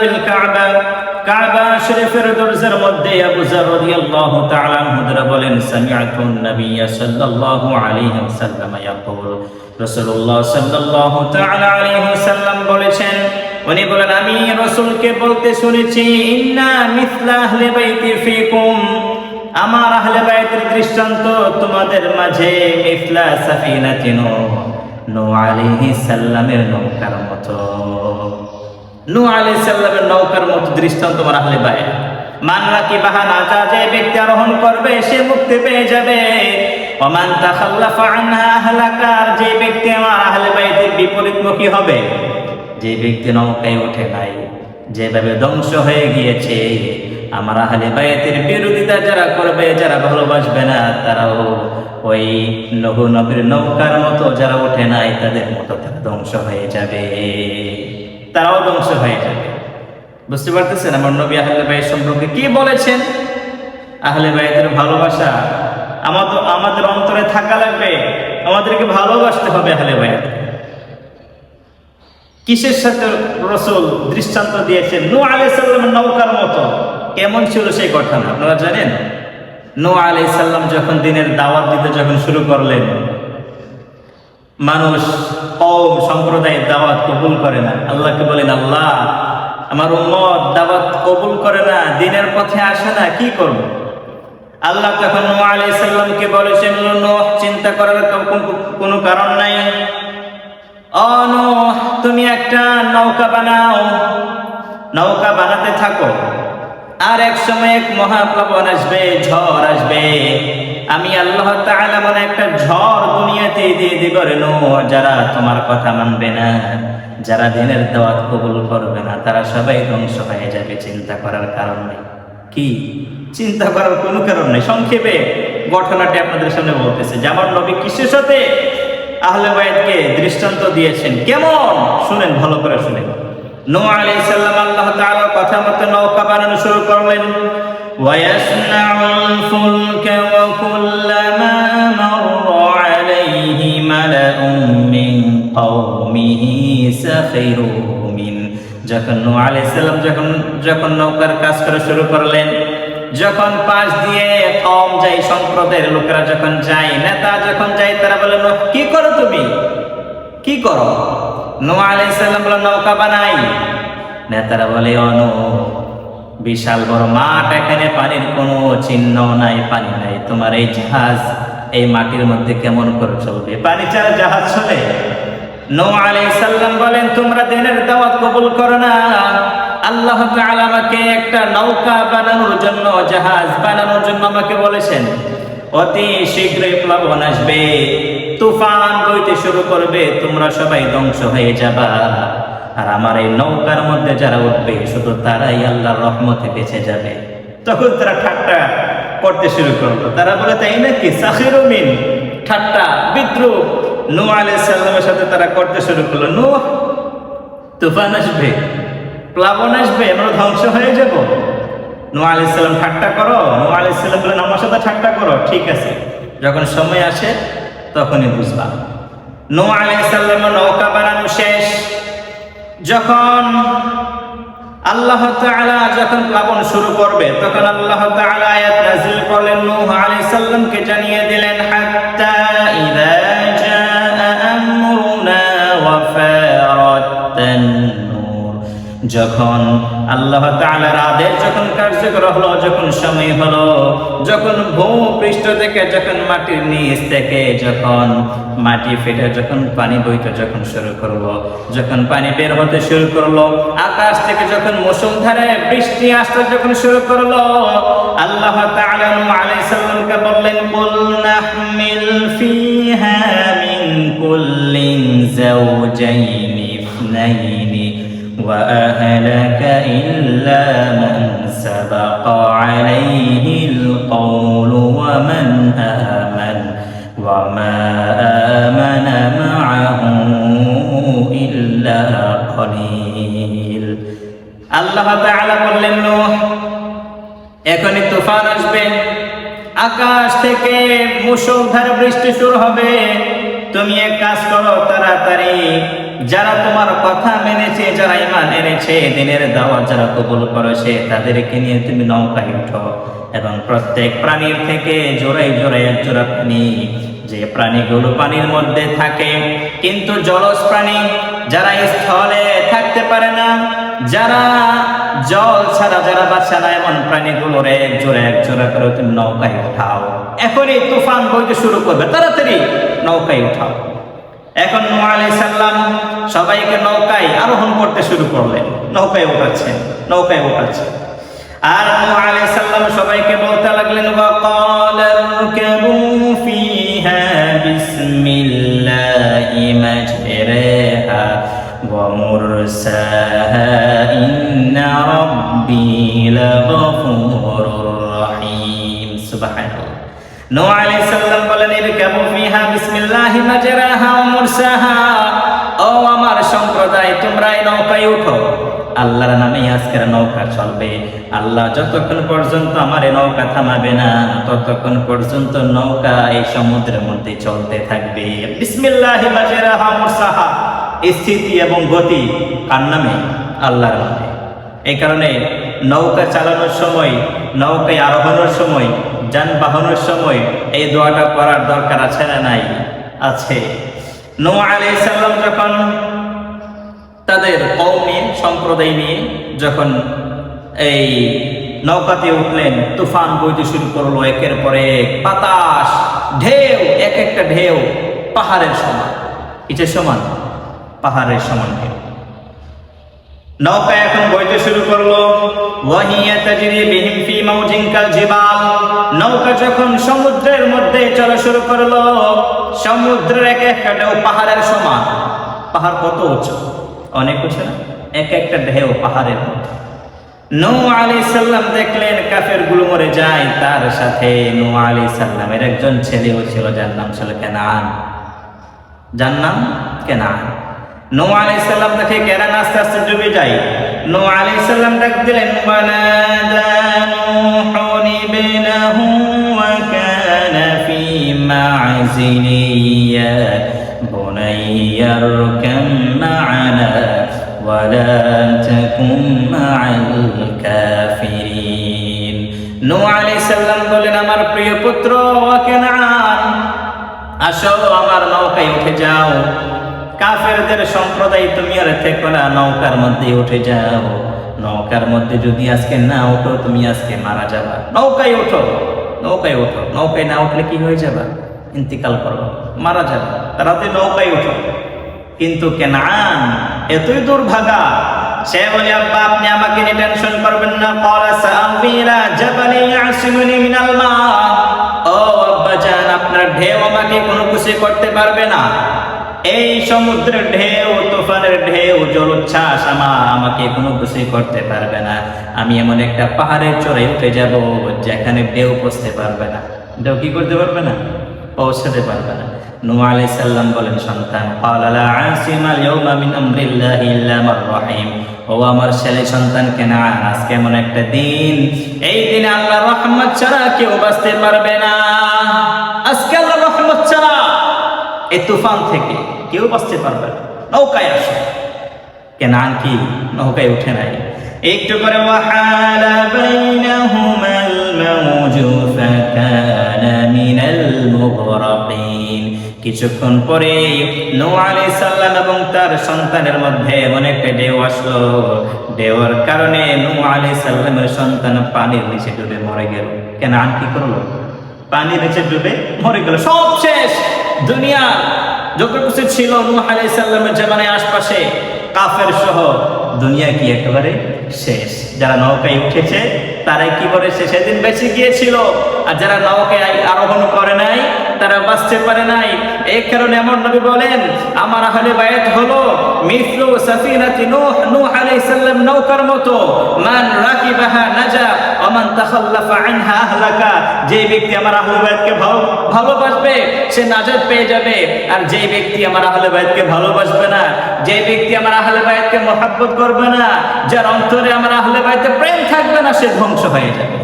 বিল কাবা, কাবা শরীফের দরজার মধ্যে আবু যর রাদিয়াল্লাহু তাআলা আনহু বলেন, সামিআতু নবিয়্য সাল্লাল্লাহু আলাইহি ওয়াসাল্লাম ইয়াকুল, রাসূলুল্লাহ সাল্লাল্লাহু তাআলা আলাইহি ওয়াসাল্লাম বলেছেন, উনি বলেন আমি রাসূলকে বলতে শুনেছি, ইন্না মিসলা আহলি বাইতি ফিকুম, আমার আহলে বাইতের দৃষ্টান্ত তোমাদের মাঝে মিসলা সাফিনাতিন নূহ আলাইহিস সালামের নৌকার মতো। নূহ আলাইহিস সালামের নৌকার মতো দৃষ্টান্ত তোমার আহলে বাইত। মান রাকিবাহা, নাজা যে ব্যক্তি আরোহণ করবে সে মুক্তি পেয়ে যাবে। ওমান তাখাল্লাফা আনহা আহলাকা, যে ব্যক্তি আমার আহলে বাইতের বিপরীতমুখী হবে, যে ব্যক্তি নৌকায় ওঠে নাই, যেভাবে ধ্বংস হয়ে গিয়েছে, আমার আহলে বাইতের বিরোধিতা যারা করবে, যারা ভালোবাসবে না, তারাও ওই নূহ নবীর নৌকার মতো, যারা ওঠে নাই তাদের মতো তারা ধ্বংস হয়ে যাবে, তারাও ধ্বংস হয়ে যাবে। বুঝতে পারতেছেন আমার নবী আহলে বাইত সম্পর্কে কি বলেছেন? আহলে বাইতের ভালোবাসা আমাদের অন্তরে থাকা লাগবে, আমাদেরকে ভালোবাসতে হবে আহলে বাইত। কিসের সাথে রাসূল দৃষ্টান্ত দিয়েছেন? নূহ আলাইহিস সালামের নৌকার মতো। কেমন ছিল সেই ঘটনা আপনারা জানেন? নূহ আলাইহিস সালাম যখন দ্বীনের দাওয়াত দিতে যখন শুরু করলেন, মানুষ কওম সম্প্রদায়ের দাওয়াত কবুল করে না। আল্লাহকে বলেন, আল্লাহ আমার উম্মত দাওয়াত কবুল করে না, দ্বীনের পথে আসে না, কি করব? আল্লাহ তখন নূহ আলাইহিস সালামকে বলেছেন, নূহ চিন্তা করার কোনো কারণ নাই, ও নূহ তুমি একটা নৌকা বানাও, নৌকা বানাতে থাকো, আর এক সময় এক মহাপ্লাবন আসবে, ঝড় আসবে, আমি আল্লাহ তাআলা মানে একটা ঝড় দুনিয়াতে দিয়ে দিব রে নূহ, যারা তোমার কথা মানবে না, যারা দ্বীনের দাওয়াত কবুল করবে না, তারা সবাই ধ্বংস হয়ে যাবে। চিন্তা করার কারণ নেই। কি চিন্তা করার কোনো কারণ নেই। সংক্ষেপে ঘটনাটি আপনাদের সামনে বলতেছে যে আমার নবী কিসের সাথে আহলে বাইতকে দৃষ্টান্ত দিয়েছেন, কেমন শুনেন, ভালো করে শুনেন। নূহ আলাইহিস সালাম আল্লাহ তাআলার কথা মতো নৌকা বানানো শুরু করলেন। ওয়ায়াসনাউল ফুলকা ওয়া কুল্লামা মাররা আলাইহি মালাউম মিন কওমিহি সাখিরু মিন, যখন নূহ আলাইহিস সালাম যখন নৌকার কাজ করা শুরু করলেন, যখন পাশ দিয়ে কওম যায়, সম্প্রদায়ের লোকেরা যখন যায়, নেতা যখন যায়, তারা বলে, নূহ কি করো তুমি, কি করো? নূহ আলাইহিস সালাম বলে, নৌকা বানাই। নেতারা বলে, ও নূহ বিশাল বড় মাঠ, এখানে পানির কোনো চিহ্ন নাই, পানি নাই, তোমার এই জাহাজ এই মাটির মধ্যে কেমন করে চলবে? পানি ছাড়া জাহাজ চলে? নূহ আলাইহিস সালাম বলেন, তোমরা দ্বীনের দাওয়াত কবুল করো না, আল্লাহ তাআলা আমাকে একটা নৌকা বানানোর জন্য, জাহাজ বানানোর জন্য আমাকে বলেছেন, অতি শীঘ্রই প্লাবন আসবে, তুফান বইতে শুরু করবে, তোমরা সবাই ধ্বংস হয়ে যাবা, আর আমার এই নৌকার মধ্যে যারা উঠবে শুধু তারাই আল্লাহর রহমতে বেঁচে যাবে। তখন তারা ঠাট্টা করতে শুরু করলো। তারা বলে, তাই নাকি? সাখিরু মিন, ঠাট্টা বিদ্রুপ নূহ আলাইহিস সালামের সাথে তারা করতে শুরু করলো। নূহ তুফান আসবে, প্লাবন আসবে, আমরা ধ্বংস হয়ে যাব। নূহ আলাইহিস সালাম ঠাট্টা করো? নূহ আলাইহিস সালাম বলেন, আমার সাথে ঠাট্টা করো, ঠিক আছে, যখন সময় আসে তখনই বুঝবা। নূহ আলাইহিস সালামের নৌকা বানানো শেষ। যখন আল্লাহ তাআলা যখন প্লাবন শুরু করবে, তখন আল্লাহ তাআলা আয়াত নাযিল করলেন, নূহ আলাইহিস সালামকে জানিয়ে দিলেন, হাত্তা ইযা জাআ আমরুনা ওয়া ফারাতান, যখন আল্লাহ তাআলার আদেশ যখন কার্যকর হলো, যখন সময় হলো, যখন ভূপৃষ্ঠ থেকে, যখন মাটির নিচ থেকে যখন মাটি ফেটে যখন পানি বইতে যখন শুরু করলো, যখন পানি বের হতে শুরু করলো, আকাশ থেকে যখন মুষলধারে বৃষ্টি আসতে যখন শুরু করলো, আল্লাহ তাআলা নূহ আলাইহিস সালামকে বললেন, কুল নাহমিল ফিহা মিন কুল্লিন যাওজাইনি ইসনাইনি وأهلك إلا من سبق عليه القول ومن آمن وما آمن معه إلا قليل। আল্লাহ তাআলা বললেন, নূহ এখনই তুফান আসবে, আকাশ থেকে মুষলধারে বৃষ্টি শুরু হবে, তুমি এক কাজ করো, তাড়াতাড়ি যারা তোমার কথা মেনেছে, যারা ঈমান এনেছে, দিনের দাওয়াত যারা কবুল করেছে, তাদেরকে নিয়ে তুমি নৌকায় উঠো এবং প্রত্যেক প্রাণীর থেকে জোড়ায় জোড়ায় এক জোড়া প্রাণী, যে প্রাণীগুলো পানির মধ্যে থাকে কিন্তু জলজ প্রাণী, যারা স্থলে থাকতে পারে না, যারা জল ছাড়া যারা বাঁচে না, এমন প্রাণীগুলোর এক জোড়া করে তুমি নৌকায় উঠাও। এখনই তুফান বইতে শুরু করবে, তাড়াতাড়ি নৌকায় উঠাও। এখন নূহ আলাইহিস সালাম সবাইকে নৌকায় আরোহণ করতে শুরু করলেন, নৌকায় উঠাচ্ছেন। আর নূহ আলাইহিস সালাম সবাইকে বলতে লাগলেন, ওয়াকালা রকাবু ফিহা বিসমিল্লাহি মাজরাহা ওয়া মুরসাহা ইন্না রাব্বি লাগফুরুর রহিম। সুবহানাল্লাহ। নূহ আলাইহিস সালাম বলেন, ইরকাবু ফিহা বিসমিল্লাহি মাজরাহা ওয়া মুরসাহা, ও আমার সম্প্রদায়, তোমরা এই নৌকায় উঠো, আল্লাহর নামে আজকের নৌকা চলবে। আল্লাহ যতক্ষণ পর্যন্ত আমার এই নৌকা থামাবে না, ততক্ষণ পর্যন্ত নৌকা এই সমুদ্রের মধ্যে চলতে থাকবে। বিসমিল্লাহি মাজরাহা মুরসাহা, স্থিতি এবং গতি কার নামে? আল্লাহর নামে। এই কারণে নৌকা চালানোর সময়, নৌকায় আরোহণের সময়, যানবাহনের সময় এই দোয়াটা করার দরকার আছে না নাই? আছে। নূহ আলাইহিস সালাম যখন তাদের কওম নিয়ে, সম্প্রদায় নিয়ে যখন এই নৌকাতে উঠলেন, তুফান বইতে শুরু করলো, একের পর এক বাতাস, ঢেউ, এক একটা ঢেউ পাহাড়ের সমান। কিসের সমান? পাহাড়ের সমান ঢেউ। নৌকা এখন বইতে শুরু করলো, ওয়াহিয়া তাজরি বিহিম ফি মাউজিন কাল জিবাল। নৌকা যখন সমুদ্রের মধ্যে চলা শুরু করলো, সমুদ্রের এক একটা ঢেউ পাহাড়ের সমান। পাহাড় কত উঁচু? অনেক উঁচু না? এক একটা ঢেউ পাহাড়ের মধ্যে। নূহ আলাইহিস সালাম দেখলেন কাফেরগুলো মরে যায়, তার সাথে নূহ আলাইহিস সালামের একজন ছেলেও ছিল, যার নাম ছিল কেনান। নূহ আলাইহিস সালাম দেখে কেনান আস্তে আস্তে ডুবে যায়। নূহ আলাইহিস সালাম ডাক দিলেন, ওয়ানাদা নূহুন ইবনাহু ওয়া কানা ফি মা'জিলি ইয়া বুনাইয়া আরকাম মা'ানা ওয়া লা তাকুম মা'আল কাফিরিন। নূহ আলাইহিস সালাম বলেন, আমার প্রিয় পুত্র কেনান, আসো আমার নৌকায় উঠে যাও। কাফেরদের সম্প্রদায় তুমি আর থেকো না, নৌকার মধ্যে উঠে যাও। নৌকার মধ্যে যদি আজকে না ওঠো, তুমি আজকে মারা যাবা। নৌকায় ওঠো। নৌকায় না উঠলে কি হয়ে যাবা? ইন্তিকাল করবা, মারা যাবা। তারাতে নৌকায় উঠো। কিন্তু কেনান এতই দুর্ভাগা, সে বলে, আব্বা আপনি আমাকে নিয়ে টেনশন করবেন না। ক্বালা সাআবি ইলা জাবালিন ইয়াসিমুনি মিনাল মা। ও আব্বা জান, আপনার ঢেউ আমাকে কোনো কিছু করতে পারবে না। এই সমুদ্রের ঢেউ, তুফানের ঢেউ, জলোচ্ছ্বাস আমাকে কোনো কিছু করতে পারবে না। আমি এমন একটা পাহাড়ের চূড়ায় উঠে যাব, যেখানে ঢেউ পৌঁছতে পারবে না। ঢেউ কি করতে পারবে না? পৌঁছাতে পারবে না। নূহ আলাইহিস সালাম বলেন, সন্তান, ক্বালা লা আসিমাল ইয়াওমা মিন আমরিল্লাহি ইল্লা মান রাহিম। ও আমার ছেলে সন্তান কেনান, আজকে এমন একটা দিন, এই দিনে আল্লাহর রহমত ছাড়া কেউ বাঁচতে পারবে না। আজকে আল্লাহর রহমত ছাড়া এই তুফান থেকে কেউ বাঁচতে পারবে না। নৌকায় আসো। কেনান কি নৌকায় উঠে নাই? একটু করে ওয়াহালা বাইনাহুমাল মাওজু ফাকানা মিনাল মুগরাকিন। কিছুক্ষণ পরে নূহ আলাইহিস সালাম এবং তার সন্তানের মধ্যে এমন একটা ঢেউ আসলো, ঢেউর কারণে নূহ আলাইহিস সালামের সন্তান পানির নিচে ডুবে মরে গেল। কেনান কি করলো? পানির নিচে ডুবে মরে গেল। সব শেষ। দুনিয়া যত কিছু ছিল নূহ আলাইহিস সালামের জামানায় আশপাশে, কাফের সহ দুনিয়া কি একেবারে শেষ। যারা নৌকায় উঠেছে তারাই কি করেছে? সেদিন বেঁচে গিয়েছিল। আর যারা নৌকায় আরোহণ করে নাই, তারা বাঁচতে পারে নাই। এই কারণে আমার নবী বলেন, আমার আহলে বায়াত হলো মিসলু সাফিনাতি নূহ, নূহ আলাইহিস সালাম নৌকার মতো। মান রাকিবাহা নাজা ওয়া মান তাখাল্লাফা আনহা আহলাকা। যে ব্যক্তি আমার আহলে বায়াতকে ভালোবাসবে সে নাজাত পেয়ে যাবে। আর যে ব্যক্তি আমার আহলে বায়াতকে ভালোবাসবে না, যে ব্যক্তি আমার আহলে বায়াতকে মহব্বত করবে না, যার অন্তরে আমার আহলে বায়াতের প্রেম থাকবে না, সে ধ্বংস হয়ে যাবে।